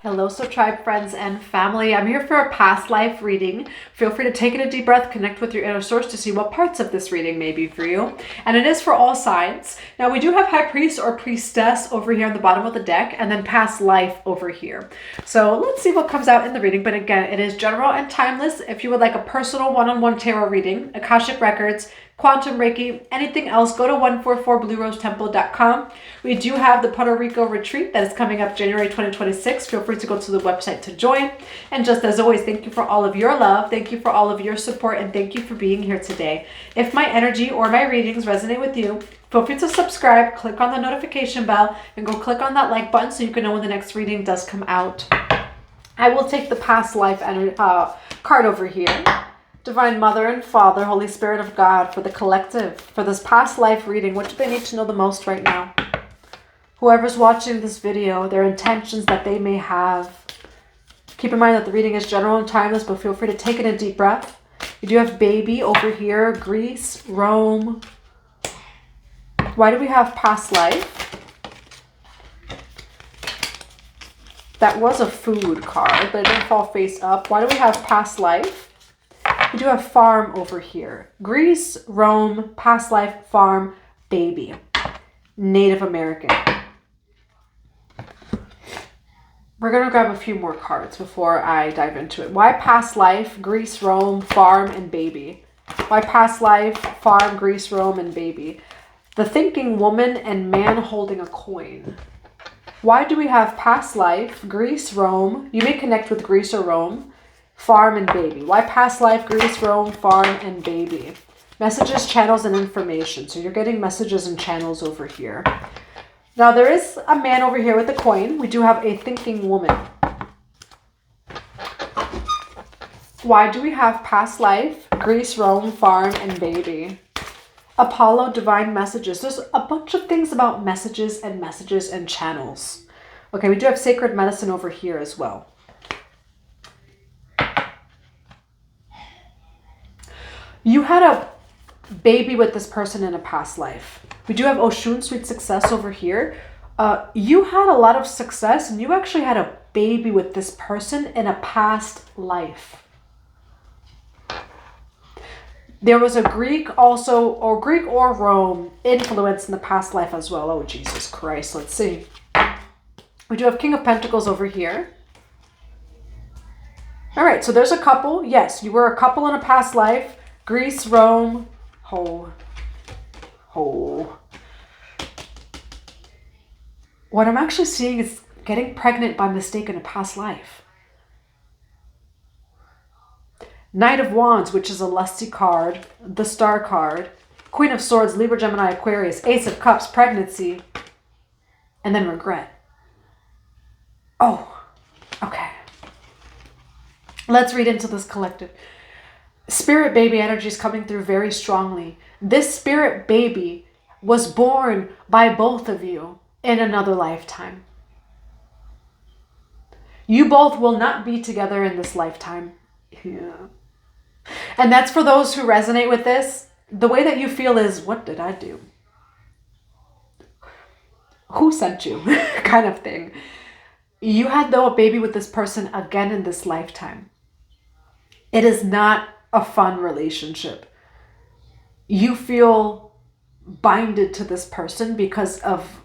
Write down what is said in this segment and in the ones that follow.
Hello, so tribe friends and family. I'm here for a past life reading. Feel free to take in a deep breath, connect with your inner source to see what parts of this reading may be for you. And it is for all signs. Now we do have High Priest or Priestess over here on the bottom of the deck, and then past life over here. So let's see what comes out in the reading. But again, it is general and timeless. If you would like a personal one-on-one tarot reading, Akashic Records, Quantum Reiki, anything else, go to 144bluerosetemple.com. We do have the Puerto Rico retreat that is coming up January 2026. Feel free to go to the website to join. And just as always, thank you for all of your love. Thank you for all of your support. And thank you for being here today. If my energy or my readings resonate with you, feel free to subscribe, click on the notification bell, and go click on that like button so you can know when the next reading does come out. I will take the past life card over here. Divine Mother and Father, Holy Spirit of God, for the collective, for this past life reading, what do they need to know the most right now? Whoever's watching this video, their intentions that they may have. Keep in mind that the reading is general and timeless, but feel free to take in a deep breath. You do have baby over here, Greece, Rome. Why do we have past life? That was a food card, but it didn't fall face up. Why do we have past life? We do have farm over here. Greece, Rome, past life, farm, baby. Native American. We're going to grab a few more cards before I dive into it. Why past life, Greece, Rome, farm, and baby? Why past life, farm, Greece, Rome, and baby? The thinking woman and man holding a coin. Why do we have past life, Greece, Rome? You may connect with Greece or Rome. Farm and baby. Why past life, Greece, Rome, farm, and baby? Messages, channels, and information. So you're getting messages and channels over here. Now there is a man over here with a coin. We do have a thinking woman. Why do we have past life, Greece, Rome, farm, and baby? Apollo, divine messages. There's a bunch of things about messages and channels. Okay, we do have sacred medicine over here as well. You had a baby with this person in a past life. We do have Oshun, sweet success over here. You had a lot of success and you actually had a baby with this person in a past life. There was a Greek also, or Greek or Rome influence in the past life as well. Oh, Jesus Christ. Let's see. We do have King of Pentacles over here. All right, so there's a couple. Yes, you were a couple in a past life. Greece, Rome, What I'm actually seeing is getting pregnant by mistake in a past life. Knight of Wands, which is a lusty card. The Star card. Queen of Swords, Libra, Gemini, Aquarius. Ace of Cups, pregnancy. And then regret. Oh, okay. Let's read into this collective. Spirit baby energy is coming through very strongly. This spirit baby was born by both of you in another lifetime. You both will not be together in this lifetime. Yeah. And that's for those who resonate with this. The way that you feel is, what did I do? Who sent you? Kind of thing. You had though a baby with this person again in this lifetime. It is not a fun relationship. You feel binded to this person because of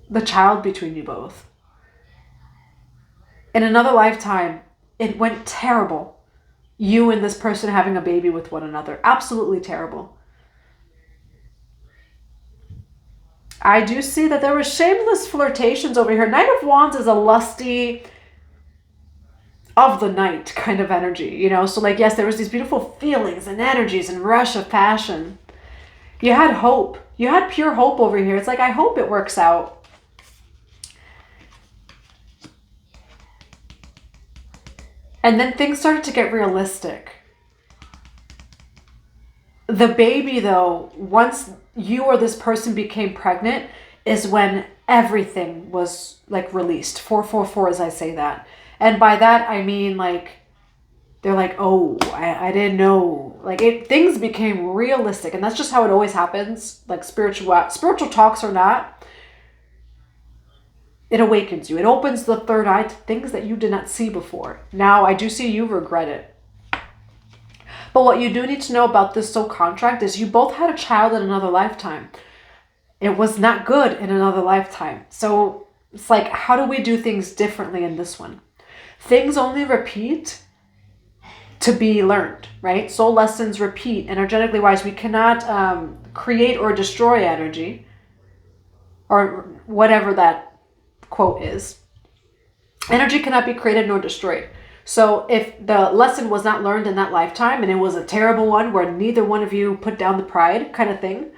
the child between you both. In another lifetime, it went terrible. You and this person having a baby with one another. Absolutely terrible. I do see that there was shameless flirtations over here. Knight of Wands is a lusty of the night kind of energy, you know? So like, yes, there was these beautiful feelings and energies and rush of passion. You had hope. You had pure hope over here. It's like, I hope it works out. And then things started to get realistic. The baby though, once you or this person became pregnant, is when everything was like released. 444 as I say that. And by that, I mean like, they're like, oh, I didn't know. Like things became realistic. And that's just how it always happens. Like spiritual talks or not. It awakens you. It opens the third eye to things that you did not see before. Now, I do see you regret it. But what you do need to know about this soul contract is you both had a child in another lifetime. It was not good in another lifetime. So it's like, how do we do things differently in this one? Things only repeat to be learned, right? Soul lessons repeat. Energetically wise, we cannot create or destroy energy, or whatever that quote is. Energy cannot be created nor destroyed. So if the lesson was not learned in that lifetime and it was a terrible one where neither one of you put down the pride kind of thing,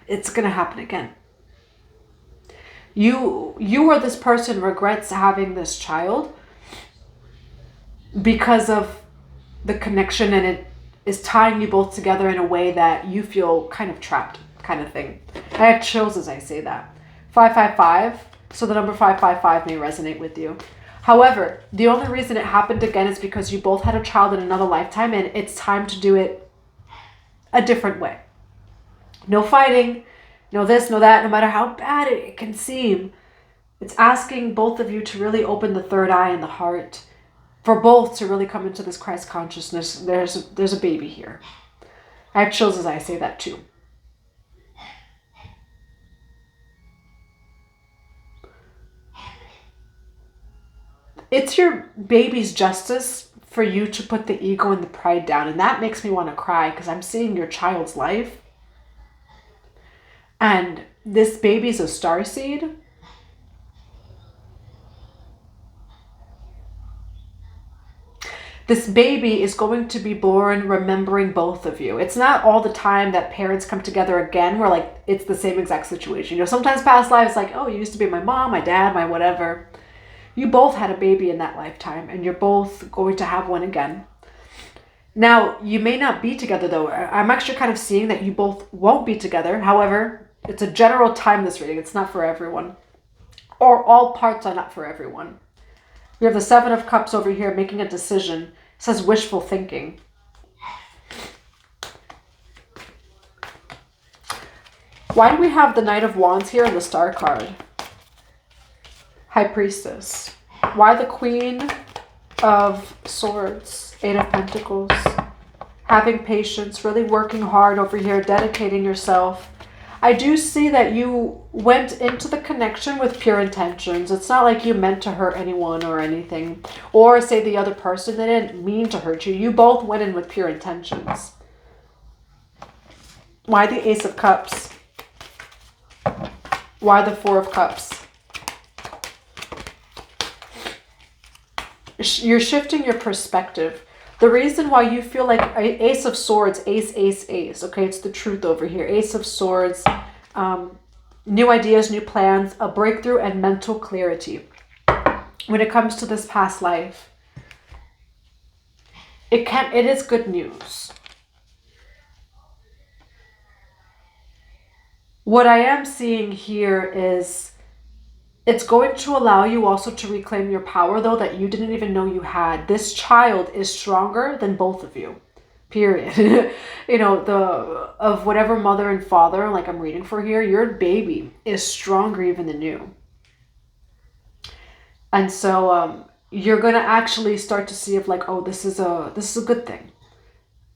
it's going to happen again. You or this person regrets having this child because of the connection, and it is tying you both together in a way that you feel kind of trapped kind of thing. I have chills as I say that. 555, so the number 555 may resonate with you. However, the only reason it happened again is because you both had a child in another lifetime, and it's time to do it a different way. No fighting, no this, no that, no matter how bad it can seem. It's asking both of you to really open the third eye and the heart, for both to really come into this Christ consciousness. There's a baby here. I have chills as I say that too. It's your baby's justice for you to put the ego and the pride down. And that makes me want to cry, because I'm seeing your child's life. And this baby's a starseed. This baby is going to be born remembering both of you. It's not all the time that parents come together again where like it's the same exact situation. You know, sometimes past lives like, oh, you used to be my mom, my dad, my whatever. You both had a baby in that lifetime, and you're both going to have one again. Now, you may not be together though. I'm actually kind of seeing that you both won't be together. However, it's a general timeless reading. It's not for everyone. Or all parts are not for everyone. We have the 7 of Cups over here making a decision. It says wishful thinking. Why do we have the Knight of Wands here and the Star card? High Priestess. Why the Queen of Swords? 8 of Pentacles. Having patience, really working hard over here, dedicating yourself. I do see that you went into the connection with pure intentions. It's not like you meant to hurt anyone or anything. Or say the other person, they didn't mean to hurt you. You both went in with pure intentions. Why the Ace of Cups? Why the 4 of Cups? You're shifting your perspective. The reason why you feel like Ace of Swords, ace, ace, ace. Okay, it's the truth over here. Ace of Swords, new ideas, new plans, a breakthrough, and mental clarity. When it comes to this past life, it is good news. What I am seeing here is it's going to allow you also to reclaim your power, though, that you didn't even know you had. This child is stronger than both of you, period. You know, of whatever mother and father, like I'm reading for here, your baby is stronger even than you. And so you're going to actually start to see if like, oh, this is a good thing.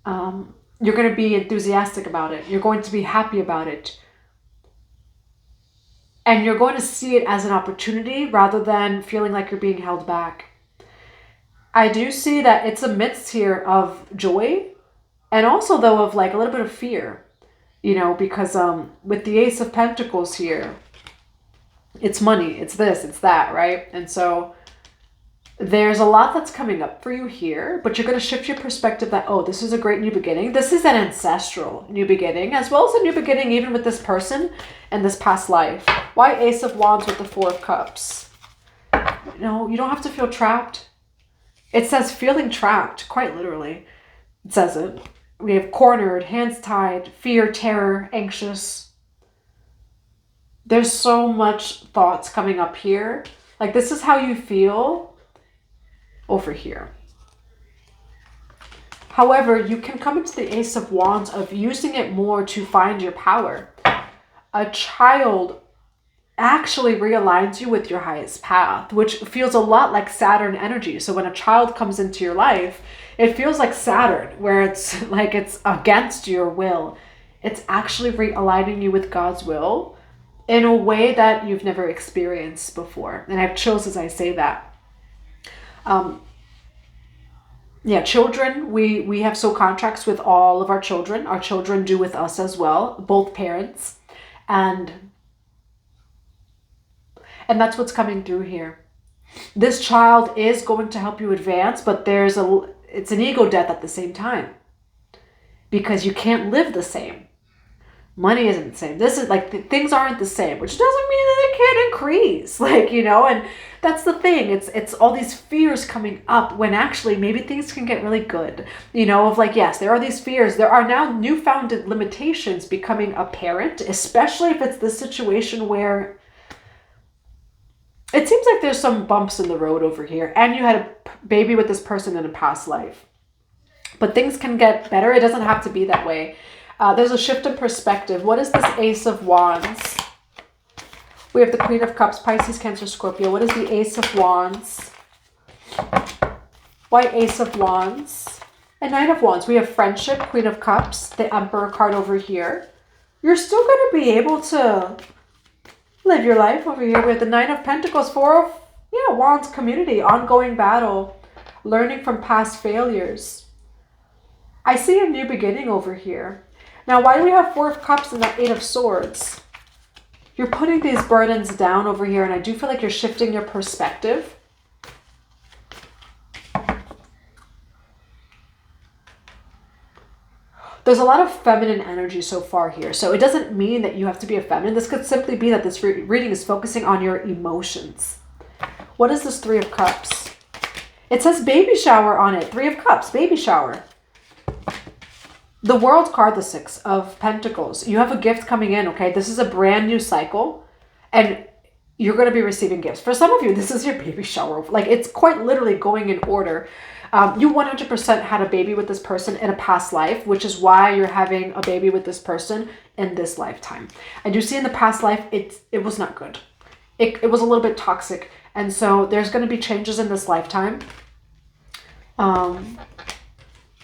You're going to be enthusiastic about it. You're going to be happy about it. And you're going to see it as an opportunity rather than feeling like you're being held back. I do see that it's a mix here of joy and also, though, of like a little bit of fear, you know, because with the Ace of Pentacles here, it's money, it's this, it's that, right? And so there's a lot that's coming up for you here, but you're going to shift your perspective that, oh, this is a great new beginning. This is an ancestral new beginning, as well as a new beginning even with this person and this past life. Why Ace of Wands with the 4 of Cups? No, you don't have to feel trapped. It says feeling trapped, quite literally. It says it. We have cornered, hands tied, fear, terror, anxious. There's so much thoughts coming up here. Like this is how you feel over here. However, you can come into the Ace of Wands of using it more to find your power. A child actually realigns you with your highest path, which feels a lot like Saturn energy. So when a child comes into your life, it feels like Saturn, where it's like it's against your will. It's actually realigning you with God's will in a way that you've never experienced before. And I have chills as I say that. Yeah, children, we have soul contracts with all of our children. Our children do with us as well, both parents. And that's what's coming through here. This child is going to help you advance, but it's an ego death at the same time. Because you can't live the same. Money isn't the same. This is like, things aren't the same, which doesn't mean that they can't increase. Like, you know, and that's the thing. It's all these fears coming up when actually maybe things can get really good. You know, of like, yes, there are these fears. There are now newfound limitations becoming apparent, especially if it's this situation where it seems like there's some bumps in the road over here and you had a baby with this person in a past life. But things can get better. It doesn't have to be that way. There's a shift in perspective. What is this Ace of Wands? We have the Queen of Cups, Pisces, Cancer, Scorpio. What is the Ace of Wands? Why Ace of Wands? And Nine of Wands. We have Friendship, Queen of Cups, the Emperor card over here. You're still going to be able to live your life over here. We have the Nine of Pentacles, Four of Wands, community, ongoing battle, learning from past failures. I see a new beginning over here. Now, why do we have Four of Cups and that Eight of Swords? You're putting these burdens down over here, and I do feel like you're shifting your perspective. There's a lot of feminine energy so far here. So it doesn't mean that you have to be a feminine. This could simply be that this reading is focusing on your emotions. What is this Three of Cups? It says baby shower on it. Three of Cups, baby shower. The World card, the Six of Pentacles. You have a gift coming in, okay? This is a brand new cycle, and you're going to be receiving gifts. For some of you, this is your baby shower. Like, it's quite literally going in order. You 100% had a baby with this person in a past life, which is why you're having a baby with this person in this lifetime. I do see in the past life, it was not good. It was a little bit toxic. And so there's going to be changes in this lifetime.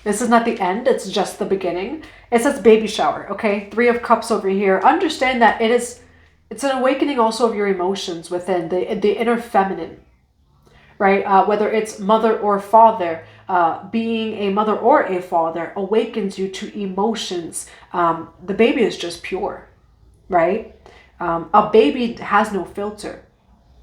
This is not the end. It's just the beginning. It says baby shower. Okay. Three of Cups over here. Understand that it's an awakening also of your emotions within the inner feminine, right? Whether it's mother or father, being a mother or a father awakens you to emotions. The baby is just pure, right? A baby has no filter.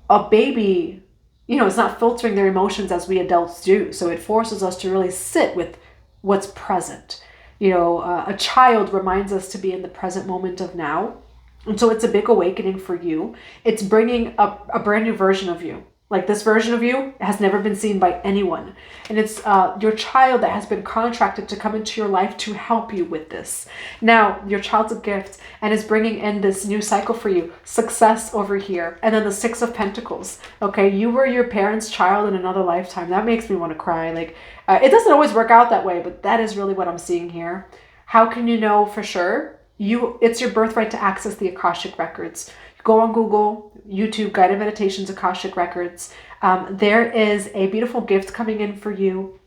A baby, is not filtering their emotions as we adults do. So it forces us to really sit with what's present. A child reminds us to be in the present moment of now. And so it's a big awakening for you. It's bringing a brand new version of you. Like, this version of you has never been seen by anyone. And it's your child that has been contracted to come into your life to help you with this. Now, your child's a gift and is bringing in this new cycle for you. Success over here. And then the Six of Pentacles. Okay, you were your parents' child in another lifetime. That makes me want to cry. Like, it doesn't always work out that way, but that is really what I'm seeing here. How can you know for sure? It's your birthright to access the Akashic Records. Go on Google, YouTube, Guided Meditations, Akashic Records. There is a beautiful gift coming in for you.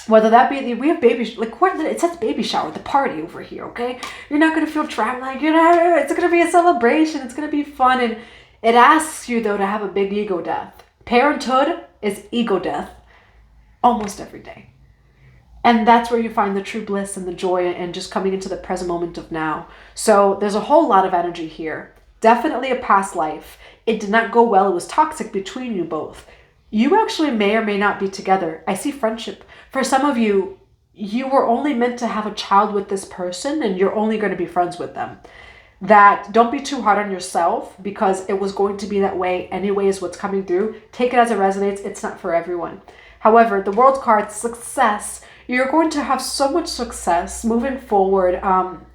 Whether that be, we have baby, like, it says baby shower, the party over here, okay? You're not going to feel trapped, like, it's going to be a celebration. It's going to be fun. And it asks you, though, to have a big ego death. Parenthood is ego death almost every day. And that's where you find the true bliss and the joy and just coming into the present moment of now. So there's a whole lot of energy here. Definitely a past life. It did not go well. It was toxic between you both. You actually may or may not be together. I see friendship. For some of you, you were only meant to have a child with this person and you're only going to be friends with them. That don't be too hard on yourself because it was going to be that way anyway is what's coming through. Take it as it resonates. It's not for everyone. However, the World card, success. You're going to have so much success moving forward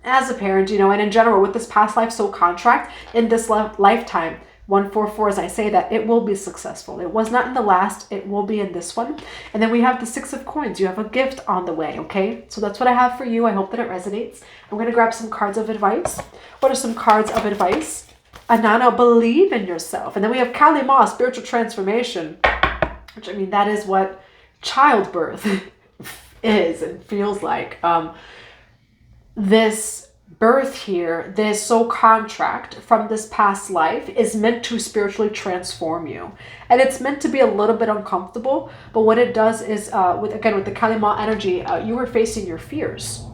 as a parent, and in general with this past life soul contract in this lifetime. 144, as I say that, it will be successful. It was not in the last, it will be in this one. And then we have the Six of Coins. You have a gift on the way, okay? So that's what I have for you. I hope that it resonates. I'm going to grab some cards of advice. What are some cards of advice Anana, believe in yourself. And then we have Kalima, spiritual transformation, which, I mean, that is what childbirth is and feels like. This birth here, this soul contract from this past life is meant to spiritually transform you. And it's meant to be a little bit uncomfortable, but what it does is, with the Kalima energy, you are facing your fears.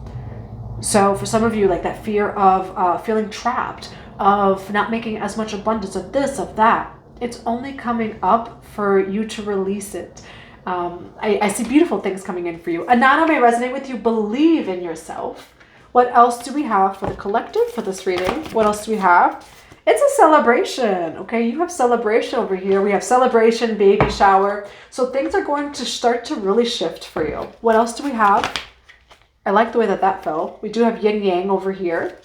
So for some of you, like that fear of feeling trapped, of not making as much abundance of this, of that, it's only coming up for you to release it. I see beautiful things coming in for you. Anana may resonate with you. Believe in yourself. What else do we have for the collective for this reading? What else do we have? It's a celebration, okay? You have celebration over here. We have celebration, baby shower. So things are going to start to really shift for you. What else do we have? I like the way that fell. We do have yin yang over here.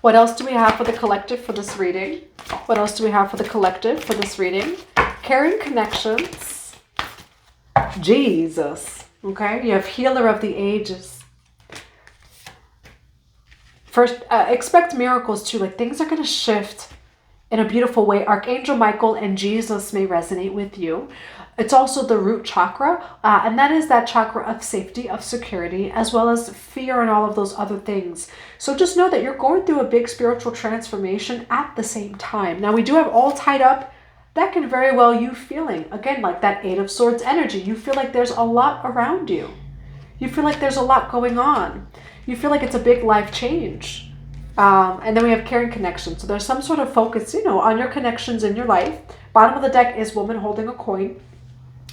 What else do we have for the collective for this reading? What else do we have for the collective for this reading? Caring connections. Jesus, okay? You have healer of the ages. First, expect miracles too. Like things are going to shift in a beautiful way. Archangel Michael and Jesus may resonate with you. It's also the root chakra, and that is that chakra of safety, of security, as well as fear and all of those other things. So just know that you're going through a big spiritual transformation at the same time. Now we do have all tied up. That can very well you feeling, again, like that Eight of Swords energy. You feel like there's a lot around you. You feel like there's a lot going on. You feel like it's a big life change. And then we have caring connections. So there's some sort of focus, on your connections in your life. Bottom of the deck is woman holding a coin.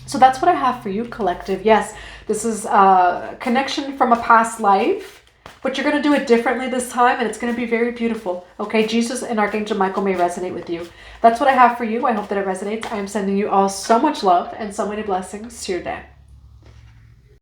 So that's what I have for you, collective. Yes, this is a connection from a past life, but you're going to do it differently this time, and it's going to be very beautiful. Okay, Jesus and Archangel Michael may resonate with you. That's what I have for you. I hope that it resonates. I am sending you all so much love and so many blessings to your day.